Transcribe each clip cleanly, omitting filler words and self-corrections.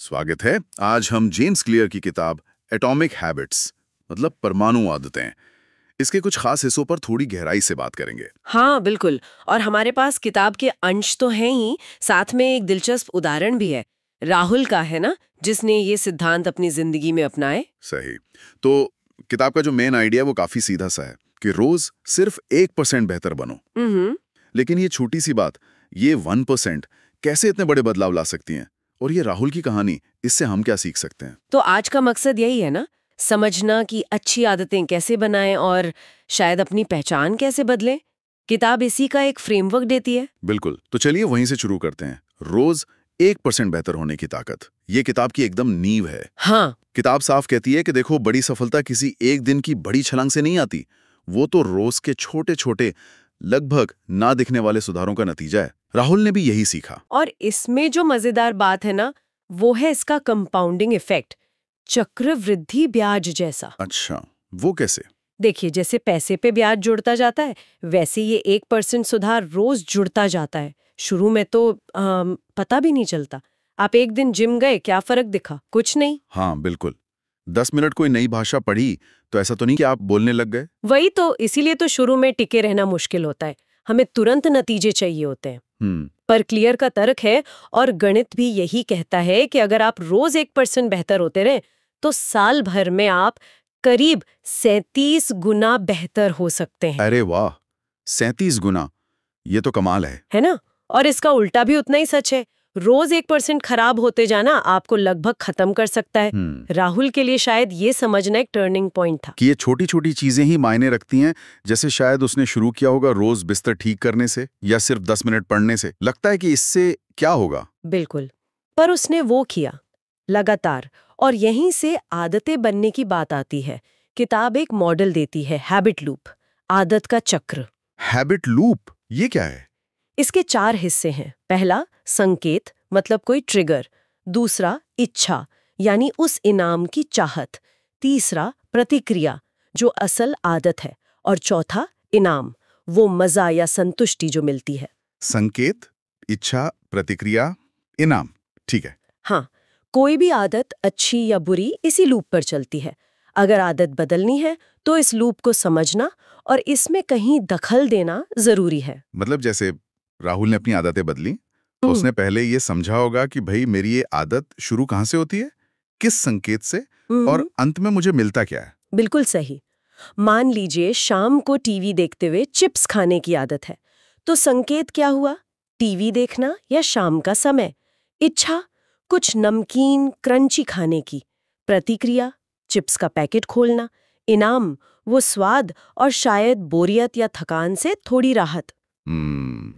स्वागत है। आज हम जेम्स क्लियर की किताब एटॉमिक हैबिट्स मतलब परमाणु आदतें, इसके कुछ खास हिस्सों पर थोड़ी गहराई से बात करेंगे। हाँ बिल्कुल। और हमारे पास किताब के अंश तो हैं ही, साथ में एक दिलचस्प उदाहरण भी है। राहुल का है ना, जिसने ये सिद्धांत अपनी जिंदगी में अपनाए। सही। तो किताब का जो मेन आइडिया वो काफी सीधा सा है कि रोज सिर्फ 1% बेहतर बनो। लेकिन ये छोटी सी बात, ये 1% कैसे इतने बड़े बदलाव ला सकती हैं? और ये राहुल की कहानी, इससे हम क्या सीख सकते हैं? तो आज का मकसद यही है ना, समझना कि अच्छी आदतें कैसे बनाएं और शायद अपनी पहचान कैसे बदलें। किताब इसी का एक फ्रेमवर्क देती है। बिल्कुल। तो चलिए वहीं से शुरू करते हैं। रोज 1% बेहतर होने की ताकत, ये किताब की एकदम नींव है। हाँ, किताब साफ कहती है कि देखो, बड़ी सफलता किसी एक दिन की बड़ी छलांग से नहीं आती, वो तो रोज के छोटे छोटे, लगभग ना दिखने वाले सुधारों का नतीजा है। राहुल ने भी यही सीखा। और इसमें जो मजेदार बात है ना, वो है इसका कंपाउंडिंग इफेक्ट, चक्रवृद्धि ब्याज जैसा। अच्छा, वो कैसे? देखिए, जैसे पैसे पे ब्याज जुड़ता जाता है, वैसे ये 1% सुधार रोज जुड़ता जाता है। शुरू में तो पता भी नहीं चलता। आप एक दिन जिम गए, क्या फर्क दिखा? कुछ नहीं। हाँ बिल्कुल। 10 मिनट कोई नई भाषा पढ़ी तो ऐसा तो नहीं कि आप बोलने लग गए। वही तो, इसीलिए तो शुरू में टिके रहना मुश्किल होता है। हमें तुरंत नतीजे चाहिए होते हैं। पर क्लियर का तर्क है, और गणित भी यही कहता है कि अगर आप रोज 1% बेहतर होते रहे, तो साल भर में आप करीब 37 गुना बेहतर हो सकते हैं। अरे वाह, 37 गुना, ये तो कमाल है ना? और इसका उल्टा भी उतना ही सच है। रोज 1% खराब होते जाना आपको लगभग खत्म कर सकता है। राहुल के लिए शायद ये समझना एक टर्निंग पॉइंट था कि ये छोटी छोटी चीजें ही मायने रखती हैं। जैसे शायद उसने शुरू किया होगा रोज बिस्तर ठीक करने से, या सिर्फ 10 मिनट पढ़ने से। लगता है कि इससे क्या होगा। बिल्कुल। पर उसने वो किया लगातार, और यहीं से आदतें बनने की बात आती है। किताब एक मॉडल देती है, हैबिट लूप, आदत का चक्र। हैबिट लूप, ये क्या है? इसके 4 हिस्से हैं। पहला, संकेत, मतलब कोई ट्रिगर। दूसरा, इच्छा, यानी उस इनाम की चाहत। तीसरा, प्रतिक्रिया, जो असल आदत है। और चौथा, इनाम, वो मजा या संतुष्टि जो मिलती है। संकेत, इच्छा, प्रतिक्रिया, इनाम। ठीक है। हाँ, कोई भी आदत, अच्छी या बुरी, इसी लूप पर चलती है। अगर आदत बदलनी है तो इस लूप को समझना और इसमें कहीं दखल देना जरूरी है। मतलब जैसे राहुल ने अपनी आदतें बदली, तो उसने पहले ये समझा होगा कि भाई मेरी ये आदत शुरू कहाँ से होती है, किस संकेत से, और अंत में मुझे मिलता क्या है। बिल्कुल सही। मान लीजिए शाम को टीवी देखते हुए चिप्स खाने की आदत है, तो संकेत क्या हुआ? टीवी देखना या शाम का समय। इच्छा, कुछ नमकीन क्रंची खाने की। प्रतिक्रिया, चिप्स का पैकेट खोलना। इनाम, वो स्वाद और शायद बोरियत या थकान से थोड़ी राहत।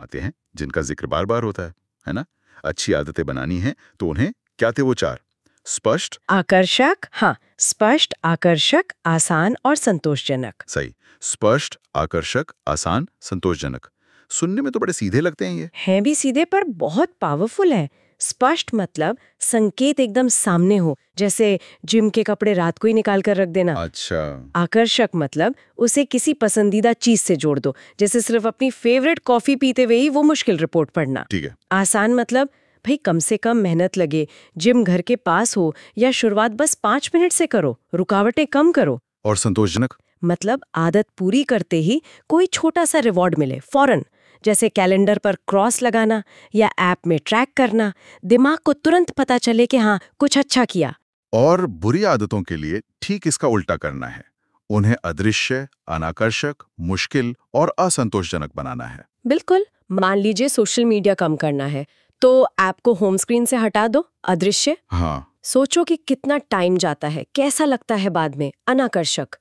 आते हैं जिनका जिक्र बार बार होता है ना? अच्छी आदतें बनानी है तो उन्हें क्या थे वो 4? स्पष्ट, आकर्षक, हाँ, स्पष्ट, आकर्षक, आसान और संतोषजनक। सही। स्पष्ट, आकर्षक, आसान, संतोषजनक। सुनने में तो बड़े सीधे लगते हैं ये। हैं भी सीधे, पर बहुत पावरफुल है। स्पष्ट मतलब संकेत एकदम सामने हो, जैसे जिम के कपड़े रात को ही निकाल कर रख देना। अच्छा। आकर्षक मतलब उसे किसी पसंदीदा चीज से जोड़ दो, जैसे सिर्फ अपनी फेवरेट कॉफी पीते हुए ही वो मुश्किल रिपोर्ट पढ़ना। ठीक है। आसान मतलब भाई कम से कम मेहनत लगे, जिम घर के पास हो, या शुरुआत बस 5 मिनट से करो, रुकावटें कम करो। और संतोषजनक मतलब आदत पूरी करते ही कोई छोटा सा रिवॉर्ड मिले फौरन, जैसे कैलेंडर पर क्रॉस लगाना या ऐप में ट्रैक करना। दिमाग को तुरंत पता चले कि हाँ, कुछ अच्छा किया। और बुरी आदतों के लिए ठीक इसका उल्टा करना है, उन्हें अदृश्य, अनाकर्षक, मुश्किल और असंतोषजनक बनाना है। बिल्कुल। मान लीजिए सोशल मीडिया कम करना है, तो ऐप को होम स्क्रीन से हटा दो, अदृश्य। हाँ। सोचो कि कितना टाइम जाता है, कैसा लगता है बाद में, अनाकर्षक।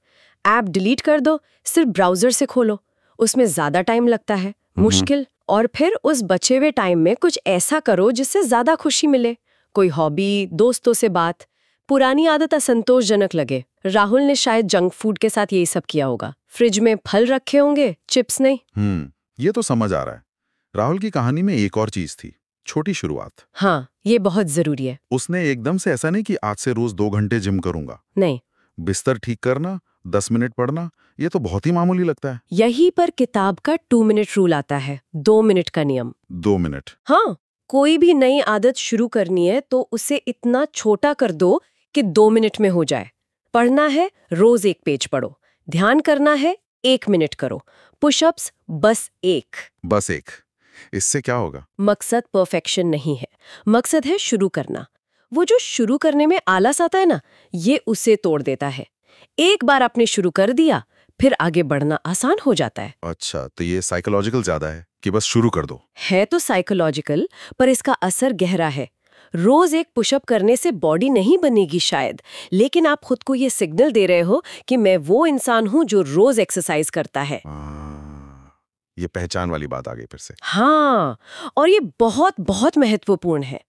ऐप डिलीट कर दो, सिर्फ ब्राउजर से खोलो, उसमें ज्यादा टाइम लगता है, मुश्किल। और फिर उस बचे हुए टाइम में कुछ ऐसा करो जिससे ज्यादा खुशी मिले, कोई हॉबी, दोस्तों से बात। पुरानी आदत असंतोषजनक लगे। राहुल ने शायद जंक फूड के साथ यही सब किया होगा। फ्रिज में फल रखे होंगे, चिप्स नहीं। ये तो समझ आ रहा है। राहुल की कहानी में एक और चीज थी, छोटी शुरुआत। हाँ, ये बहुत जरूरी है। उसने एकदम से ऐसा नहीं कि आज से रोज 2 घंटे जिम करूंगा। नहीं। बिस्तर ठीक करना, 10 मिनट पढ़ना, ये तो बहुत ही मामूली लगता है। यही पर किताब का 2 मिनट रूल आता है, 2 मिनट का नियम। 2 मिनट। हाँ, कोई भी नई आदत शुरू करनी है तो उसे इतना छोटा कर दो कि 2 मिनट में हो जाए। पढ़ना है, रोज 1 पेज पढ़ो। ध्यान करना है, 1 मिनट करो। पुशअप्स बस 1। बस 1। इससे क्या होगा? मकसद परफेक्शन नहीं है, मकसद है शुरू करना। वो जो शुरू करने में आलस आता है ना, ये उसे तोड़ देता है। एक बार आपने शुरू कर दिया, फिर आगे बढ़ना आसान हो जाता है। अच्छा, तो ये साइकोलॉजिकल ज्यादा है कि बस शुरू कर दो? है तो साइकोलॉजिकल, पर इसका असर गहरा है। रोज 1 पुशअप करने से बॉडी नहीं बनेगी शायद, लेकिन आप खुद को ये सिग्नल दे रहे हो कि मैं वो इंसान हूं जो रोज एक्सरसाइज करता है। ये पहचान वाली बात आ गई फिर से। हाँ, और ये बहुत बहुत महत्वपूर्ण है।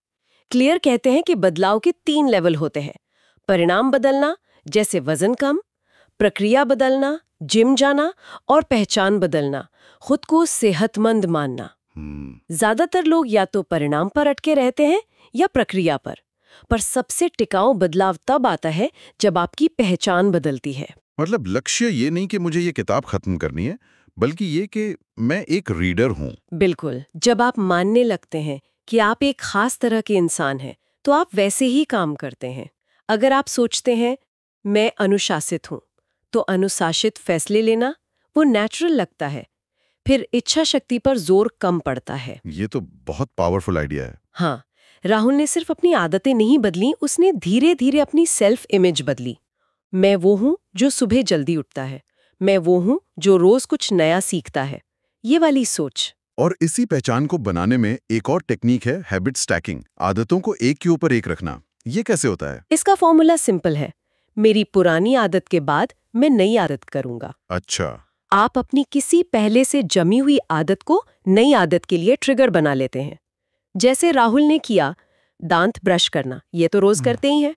क्लियर कहते हैं कि बदलाव के 3 लेवल होते हैं। परिणाम बदलना, जैसे वजन कम, प्रक्रिया बदलना, जिम जाना, और पहचान बदलना, खुद को सेहतमंद मानना। ज्यादातर लोग या तो परिणाम पर अटके रहते हैं या प्रक्रिया पर सबसे टिकाऊ बदलाव तब आता है जब आपकी पहचान बदलती है। मतलब लक्ष्य ये नहीं कि मुझे ये किताब खत्म करनी है, बल्कि ये कि मैं एक रीडर हूँ। बिल्कुल। जब आप मानने लगते हैं कि आप एक खास तरह के इंसान हैं, तो आप वैसे ही काम करते हैं। अगर आप सोचते हैं मैं अनुशासित हूँ, तो अनुशासित फैसले लेना वो नेचुरल लगता है। फिर इच्छा शक्ति पर जोर कम पड़ता है। ये तो बहुत पावरफुल आइडिया है। हाँ, राहुल ने सिर्फ अपनी आदतें नहीं बदली, उसने धीरे धीरे अपनी सेल्फ इमेज बदली। मैं वो हूँ जो सुबह जल्दी उठता है, मैं वो हूँ जो रोज कुछ नया सीखता है। ये वाली सोच। और इसी पहचान को बनाने में एक और टेक्निक है, हैबिट स्टैकिंग। आदतों को एक के ऊपर एक रखना। ये कैसे होता है? इसका फॉर्मूला सिंपल है। मेरी पुरानी आदत के बाद मैं नई आदत करूंगा। अच्छा। आप अपनी किसी पहले से जमी हुई आदत को नई आदत के लिए ट्रिगर बना लेते हैं। जैसे राहुल ने किया, दांत ब्रश करना, ये तो रोज करते ही हैं।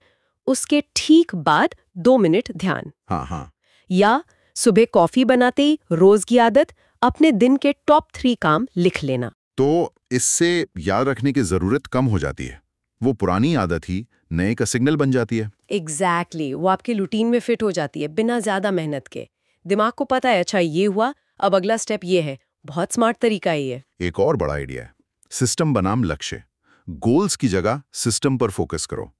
उसके ठीक बाद 2 मिनट ध्यान। हाँ। या सुबह कॉफी बनाते ही रोज की आदत, अपने दिन के टॉप 3 काम लिख लेना। तो इससे याद रखने की जरूरत कम हो जाती है। वो पुरानी आदत ही नए का सिग्नल बन जाती है। एग्जैक्टली, वो आपके रूटीन में फिट हो जाती है बिना ज्यादा मेहनत के। दिमाग को पता है, अच्छा ये हुआ, अब अगला स्टेप ये है। बहुत स्मार्ट तरीका है ये। एक और बड़ा आइडिया है, सिस्टम बनाम लक्ष्य। गोल्स की जगह सिस्टम पर फोकस करो।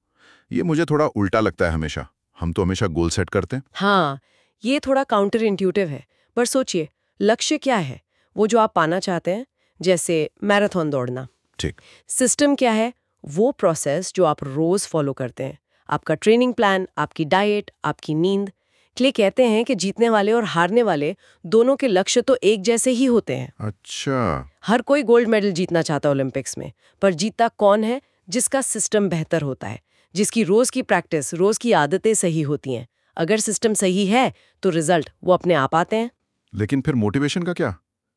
ये मुझे थोड़ा उल्टा लगता है हमेशा। हम तो हमेशा गोल सेट करते हैं। हाँ, ये थोड़ा काउंटर इंट्यूटिव है, पर सोचिए लक्ष्य क्या है? वो जो आप पाना चाहते हैं, जैसे मैराथन दौड़ना। ठीक। सिस्टम क्या है? वो प्रोसेस जो आप रोज फॉलो करते हैं। आपका ट्रेनिंग प्लान, आपकी डाइट, आपकी नींद। क्ले कहते हैं कि जीतने वाले और हारने वाले दोनों के लक्ष्य तो एक जैसे ही होते हैं। अच्छा। हर कोई गोल्ड मेडल जीतना चाहता है ओलंपिक्स में, पर जीतता कौन है? जिसका सिस्टम बेहतर होता है, जिसकी रोज की प्रैक्टिस, रोज की आदतें सही होती हैं। अगर सिस्टम सही है तो रिजल्ट वो अपने आप आते हैं। लेकिन फिर मोटिवेशन का क्या?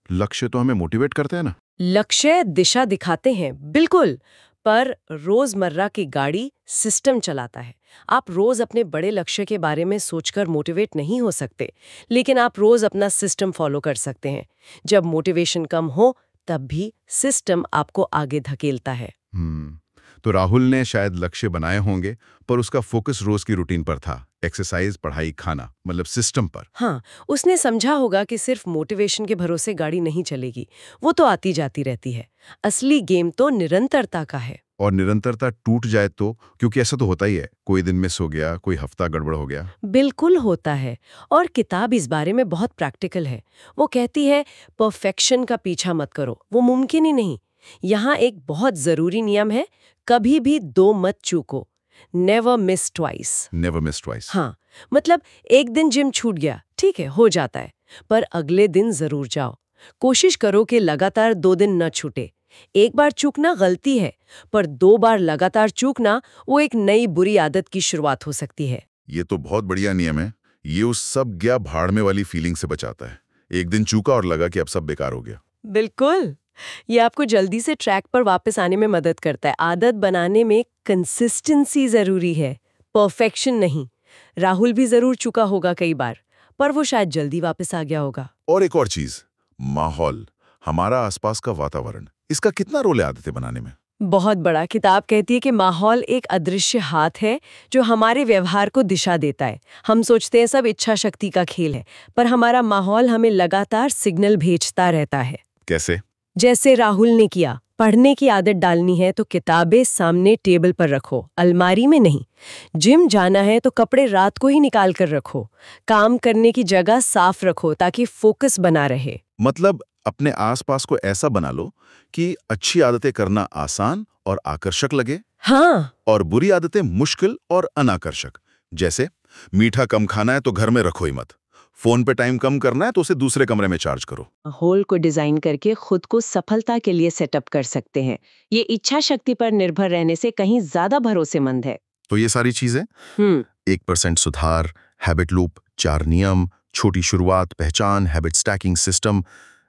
लक्ष्य तो हमें मोटिवेट करते हैं ना। लक्ष्य दिशा दिखाते हैं, बिल्कुल, पर रोजमर्रा की गाड़ी सिस्टम चलाता है। आप रोज अपने बड़े लक्ष्य के बारे में सोचकर मोटिवेट नहीं हो सकते, लेकिन आप रोज अपना सिस्टम फॉलो कर सकते हैं। जब मोटिवेशन कम हो, तब भी सिस्टम आपको आगे धकेलता है। तो राहुल ने शायद लक्ष्य बनाए होंगे, पर उसका फोकस रोज की रूटीन पर था। एक्सरसाइज, पढ़ाई, खाना, मतलब सिस्टम पर। हाँ, उसने समझा होगा कि सिर्फ मोटिवेशन के भरोसे गाड़ी नहीं चलेगी, वो तो आती जाती रहती है। असली गेम तो निरंतरता का है। और निरंतरता टूट जाए तो? क्योंकि ऐसा तो होता ही है, कोई दिन मिस हो गया, कोई हफ्ता गड़बड़ हो गया। बिल्कुल होता है, और किताब इस बारे में बहुत प्रैक्टिकल है। वो कहती है परफेक्शन का पीछा मत करो, वो मुमकिन ही नहीं। यहाँ एक बहुत जरूरी नियम है, कभी भी 2 मत चूको। Never miss twice. Never miss twice. हाँ, मतलब एक दिन जिम छूट गया, ठीक है, हो जाता है, पर अगले दिन जरूर जाओ। कोशिश करो कि लगातार 2 दिन न छूटे। एक बार चूकना गलती है, पर 2 बार लगातार चूकना वो एक नई बुरी आदत की शुरुआत हो सकती है। ये तो बहुत बढ़िया नियम है। ये उस सब गया भाड़ में वाली फीलिंग से बचाता है। एक दिन चूका और लगा कि अब सब बेकार हो गया। बिल्कुल, ये आपको जल्दी से ट्रैक पर वापस आने में मदद करता है। आदत बनाने में कंसिस्टेंसी जरूरी है, परफेक्शन नहीं। राहुल भी जरूर चुका होगा कई बार, पर वो शायद जल्दी वापस आ गया होगा। और एक और चीज, माहौल, हमारा आसपास का वातावरण, इसका कितना रोल है आदतें बनाने में? बहुत बड़ा। किताब कहती है कि माहौल एक अदृश्य हाथ है जो हमारे व्यवहार को दिशा देता है। हम सोचते हैं सब इच्छा शक्ति का खेल है, पर हमारा माहौल हमें लगातार सिग्नल भेजता रहता है। कैसे? जैसे राहुल ने किया, पढ़ने की आदत डालनी है तो किताबें सामने टेबल पर रखो, अलमारी में नहीं। जिम जाना है तो कपड़े रात को ही निकाल कर रखो। काम करने की जगह साफ रखो ताकि फोकस बना रहे। मतलब अपने आसपास को ऐसा बना लो कि अच्छी आदतें करना आसान और आकर्षक लगे, हाँ, और बुरी आदतें मुश्किल और अनाकर्षक। जैसे मीठा कम खाना है तो घर में रखो ही मत, फोन पे टाइम कम करना है तो उसे दूसरे कमरे में चार्ज करो। माहौल को डिजाइन करके खुद को सफलता के लिए सेटअप कर सकते हैं। ये इच्छा शक्ति पर निर्भर रहने से कहीं ज्यादा भरोसेमंद है। तो ये सारी चीजें 1% सुधार, हैबिट लूप, 4 नियम, छोटी शुरुआत, पहचान, habit stacking system,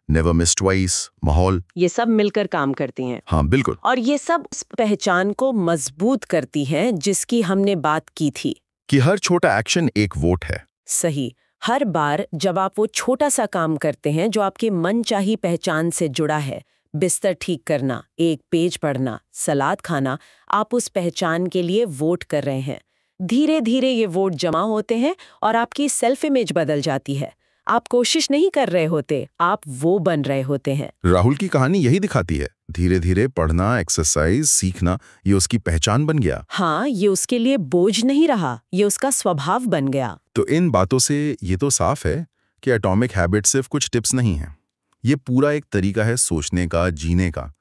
never miss twice, माहौल, ये सब मिलकर काम करती हैं। हाँ बिल्कुल। और ये सब उस पहचान को मजबूत करती हैं जिसकी हमने बात की थी। कि हर छोटा एक्शन एक वोट है। सही। हर बार जब आप वो छोटा सा काम करते हैं जो आपकी मनचाही पहचान से जुड़ा है, बिस्तर ठीक करना, एक पेज पढ़ना, सलाद खाना, आप उस पहचान के लिए वोट कर रहे हैं। धीरे धीरे ये वोट जमा होते हैं और आपकी सेल्फ इमेज बदल जाती है। आप कोशिश नहीं कर रहे होते, आप वो बन रहे होते हैं। राहुल की कहानी यही दिखाती है, धीरे धीरे पढ़ना, एक्सरसाइज, सीखना, ये उसकी पहचान बन गया। हाँ, ये उसके लिए बोझ नहीं रहा, ये उसका स्वभाव बन गया। तो इन बातों से ये तो साफ है कि एटॉमिक हैबिट सिर्फ कुछ टिप्स नहीं हैं। ये पूरा एक तरीका है सोचने का, जीने का,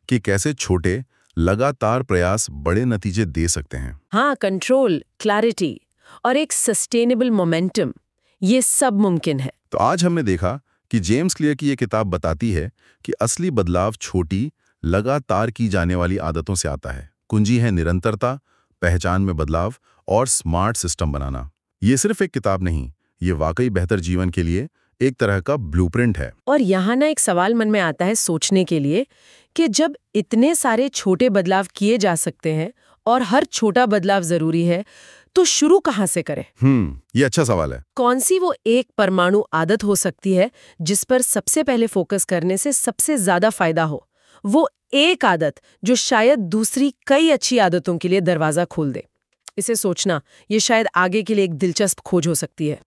कि कैसे छोटे लगातार प्रयास बड़े नतीजे दे सकते हैं। हाँ, कंट्रोल, क्लैरिटी और एक सस्टेनेबल मोमेंटम, ये सब मुमकिन है। तो आज हमने देखा कि जेम्स क्लियर की ये किताब बताती है कि असली बदलाव छोटी, लगातार की जाने वाली आदतों से आता है। कुंजी है निरंतरता, पहचान में बदलाव और स्मार्ट सिस्टम बनाना। ये सिर्फ एक किताब नहीं, ये वाकई बेहतर जीवन के लिए एक तरह का ब्लूप्रिंट है। और यहाँ ना एक सवाल मन में आता है सोचने के लिए कि जब इतने सारे छोटे बदलाव किए जा सकते हैं और हर छोटा बदलाव जरूरी है, तो शुरू कहाँ से करें? ये अच्छा सवाल है। कौन सी वो एक परमाणु आदत हो सकती है जिस पर सबसे पहले फोकस करने से सबसे ज्यादा फायदा हो? वो एक आदत जो शायद दूसरी कई अच्छी आदतों के लिए दरवाजा खोल दे। इसे सोचना, ये शायद आगे के लिए एक दिलचस्प खोज हो सकती है।